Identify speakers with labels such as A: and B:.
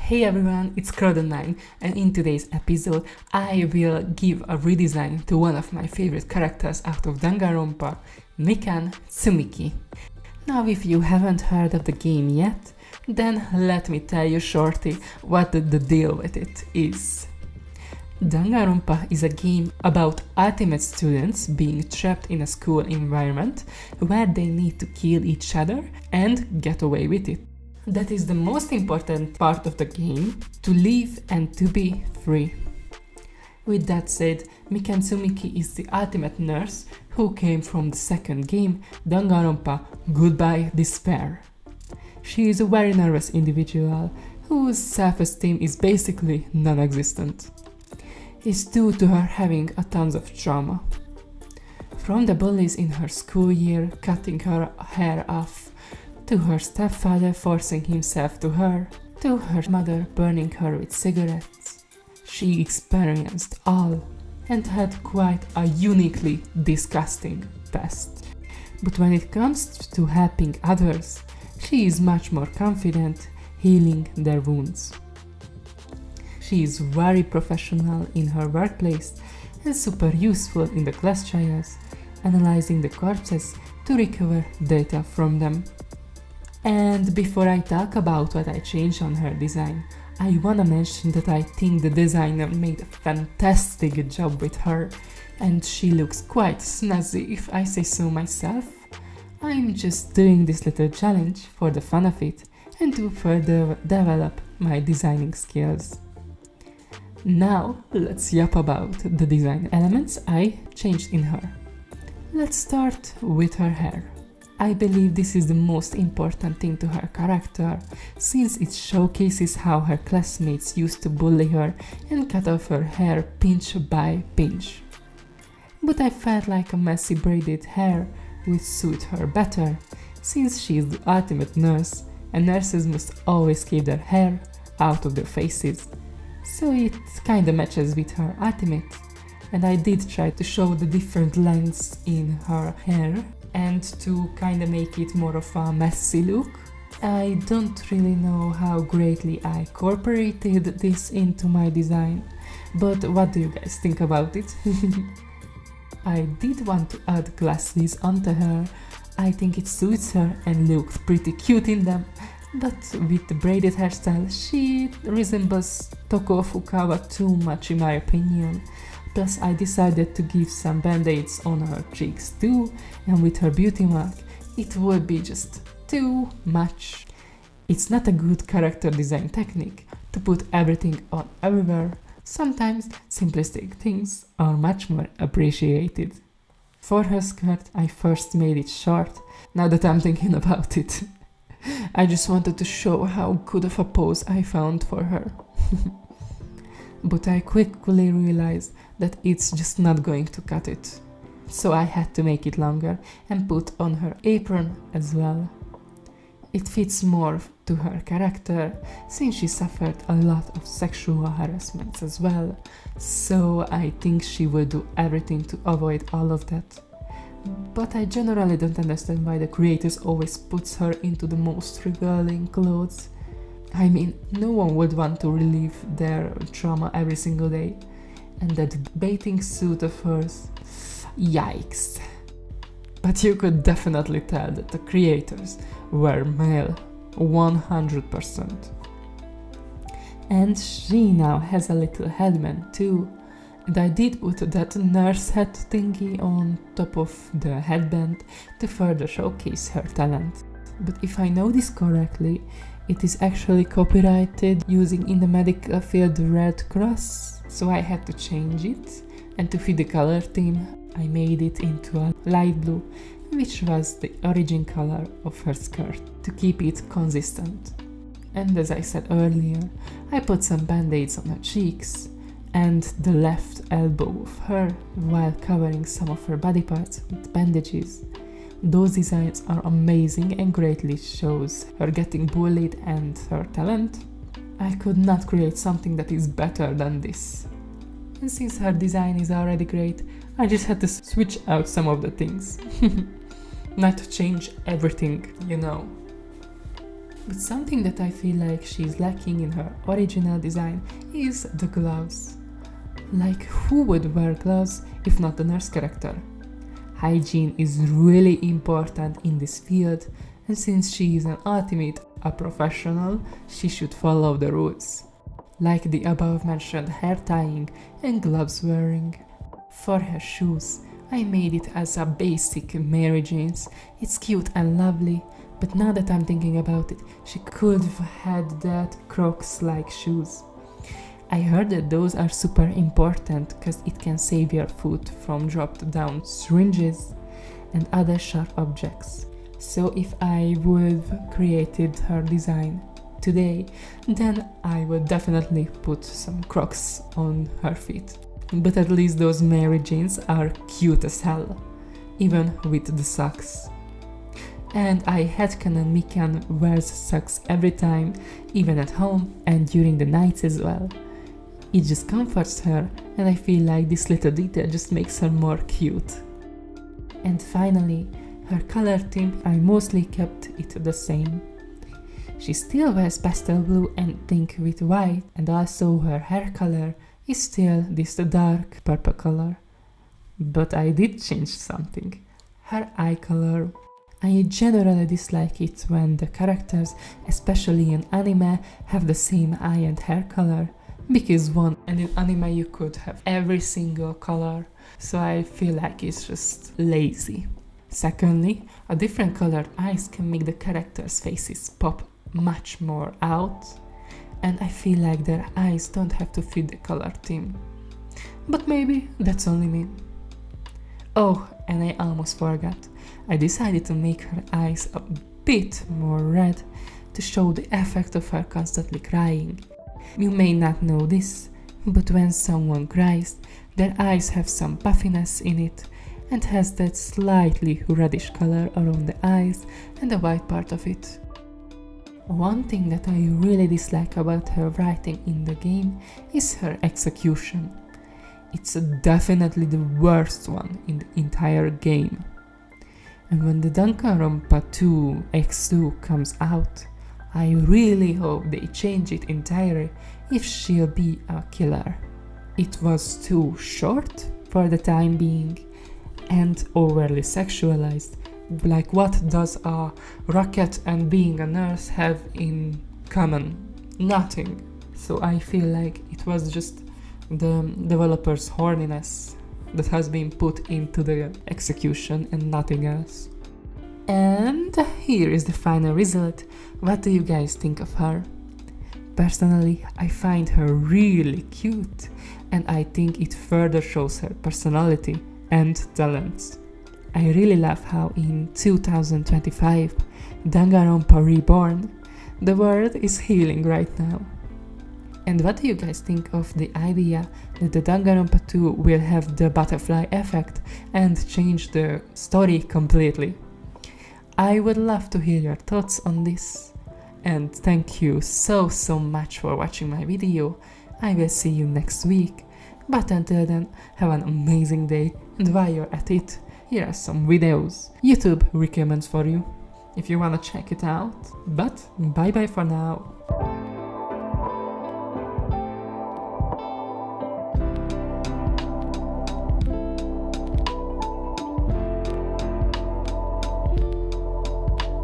A: Hey everyone, it's Crowden9, and in today's episode I will give a redesign to one of my favorite characters out of Danganronpa, Mikan Tsumiki. Now if you haven't heard of the game yet, then let me tell you shortly what the deal with it is. Danganronpa is a game about ultimate students being trapped in a school environment where they need to kill each other and get away with it. That is the most important part of the game, to live and to be free. With that said, Mikan Tsumiki is the ultimate nurse who came from the second game, Danganronpa Goodbye Despair. She is a very nervous individual whose self-esteem is basically non-existent. It's due to her having a tons of trauma. From the bullies in her school year cutting her hair off, to her stepfather forcing himself to her, to her mother burning her with cigarettes. She experienced all and had quite a uniquely disgusting past. But when it comes to helping others, she is much more confident healing their wounds. She is very professional in her workplace and super useful in the class trials, analyzing the corpses to recover data from them. And before I talk about what I changed on her design, I wanna mention that I think the designer made a fantastic job with her, and she looks quite snazzy if I say so myself. I'm just doing this little challenge for the fun of it and to further develop my designing skills. Now let's yap about the design elements I changed in her. Let's start with her hair. I believe this is the most important thing to her character, since it showcases how her classmates used to bully her and cut off her hair pinch by pinch. But I felt like a messy braided hair would suit her better, since she is the ultimate nurse and nurses must always keep their hair out of their faces. So it kinda matches with her ultimate, and I did try to show the different lengths in her hair and to kinda make it more of a messy look. I don't really know how greatly I incorporated this into my design, but what do you guys think about it? I did want to add glasses onto her. I think it suits her and looks pretty cute in them, but with the braided hairstyle she resembles Toko Fukawa too much in my opinion. Plus I decided to give some band-aids on her cheeks too, and with her beauty mark it would be just too much. It's not a good character design technique to put everything on everywhere. Sometimes simplistic things are much more appreciated. For her skirt I first made it short, now that I'm thinking about it. I just wanted to show how good of a pose I found for her. But I quickly realized that it's just not going to cut it. So I had to make it longer and put on her apron as well. It fits more to her character, since she suffered a lot of sexual harassment as well. So I think she will do everything to avoid all of that. But I generally don't understand why the creators always puts her into the most revealing clothes. I mean, no one would want to relieve their trauma every single day. And that bathing suit of hers, yikes. But you could definitely tell that the creators were male, 100%. And she now has a little headband too. And I did put that nurse hat thingy on top of the headband to further showcase her talent. But if I know this correctly, it is actually copyrighted using in the medical field the Red Cross, so I had to change it, and to fit the color theme I made it into a light blue, which was the origin color of her skirt, to keep it consistent. And as I said earlier, I put some band-aids on her cheeks and the left elbow of her while covering some of her body parts with bandages. Those designs are amazing and greatly shows her getting bullied and her talent. I could not create something that is better than this. And since her design is already great, I just had to switch out some of the things. Not to change everything, you know. But something that I feel like she's lacking in her original design is the gloves. Like, who would wear gloves if not the nurse character? Hygiene is really important in this field, and since she is a professional, she should follow the rules, like the above mentioned hair tying and gloves wearing. For her shoes, I made it as a basic Mary Jane's. It's cute and lovely, but now that I'm thinking about it, she could have had that Crocs-like shoes. I heard that those are super important because it can save your foot from dropped down syringes and other sharp objects. So if I would have created her design today, then I would definitely put some Crocs on her feet. But at least those Mary Janes are cute as hell, even with the socks. And I headcanon Mikan wears socks every time, even at home and during the nights as well. It just comforts her, and I feel like this little detail just makes her more cute. And finally, her color theme, I mostly kept it the same. She still wears pastel blue and pink with white, and also her hair color is still this dark purple color. But I did change something. Her eye color. I generally dislike it when the characters, especially in anime, have the same eye and hair color. Because and in anime you could have every single color, so I feel like it's just lazy. Secondly, a different colored eyes can make the characters' faces pop much more out, and I feel like their eyes don't have to fit the color theme. But maybe that's only me. Oh, and I almost forgot. I decided to make her eyes a bit more red to show the effect of her constantly crying. You may not know this, but when someone cries, their eyes have some puffiness in it and has that slightly reddish color around the eyes and the white part of it. One thing that I really dislike about her writing in the game is her execution. It's definitely the worst one in the entire game. And when the Danganronpa 2 X2 comes out, I really hope they change it entirely if she'll be a killer. It was too short for the time being and overly sexualized. Like, what does a rocket and being a nurse have in common? Nothing. So I feel like it was just the developer's horniness that has been put into the execution and nothing else. And here is the final result. What do you guys think of her? Personally, I find her really cute, and I think it further shows her personality and talents. I really love how in 2025, Danganronpa Reborn, the world is healing right now. And what do you guys think of the idea that the Danganronpa 2 will have the butterfly effect and change the story completely? I would love to hear your thoughts on this. And thank you so much for watching my video. I will see you next week. But until then, have an amazing day, and while you're at it, here are some videos YouTube recommends for you if you wanna check it out. But bye bye for now.